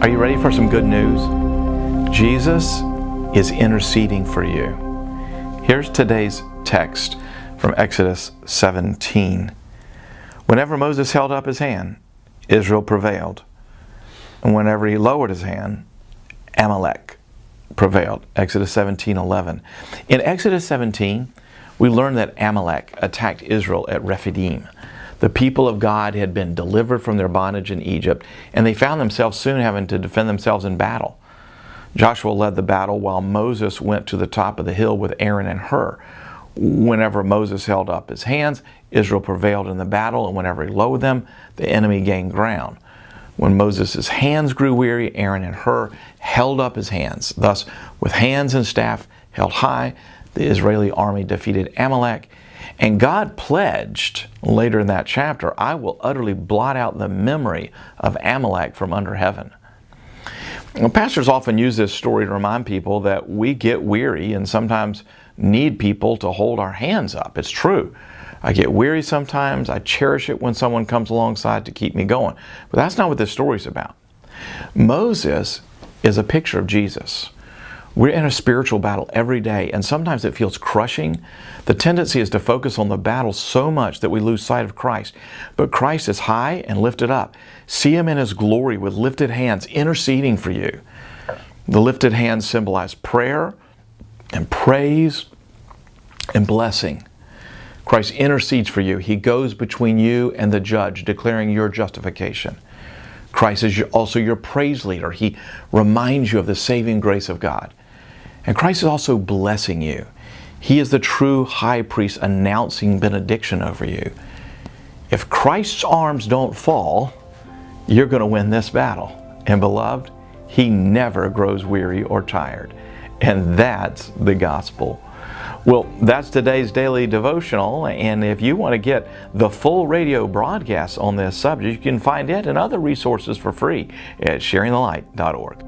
Are you ready for some good news? Jesus is interceding for you. Here's today's text from Exodus 17. Whenever Moses held up his hand, Israel prevailed. And whenever he lowered his hand, Amalek prevailed. Exodus 17:11. In Exodus 17, we learn that Amalek attacked Israel at Rephidim. The people of God had been delivered from their bondage in Egypt, and they found themselves soon having to defend themselves in battle. Joshua led the battle while Moses went to the top of the hill with Aaron and Hur. Whenever Moses held up his hands, Israel prevailed in the battle, and whenever he lowered them, the enemy gained ground. When Moses' hands grew weary, Aaron and Hur held up his hands. Thus, with hands and staff held high, the Israeli army defeated Amalek. And God pledged later in that chapter, I will utterly blot out the memory of Amalek from under heaven. Well, pastors often use this story to remind people that we get weary and sometimes need people to hold our hands up. It's true. I get weary sometimes. I cherish it when someone comes alongside to keep me going. But that's not what this story's about. Moses is a picture of Jesus. We're in a spiritual battle every day, and sometimes it feels crushing. The tendency is to focus on the battle so much that we lose sight of Christ. But Christ is high and lifted up. See Him in His glory with lifted hands, interceding for you. The lifted hands symbolize prayer and praise and blessing. Christ intercedes for you. He goes between you and the judge, declaring your justification. Christ is also your praise leader. He reminds you of the saving grace of God. And Christ is also blessing you. He is the true high priest announcing benediction over you. If Christ's arms don't fall, you're going to win this battle. And beloved, He never grows weary or tired. And that's the gospel. Well, that's today's daily devotional, and if you want to get the full radio broadcast on this subject, you can find it and other resources for free at sharingthelight.org.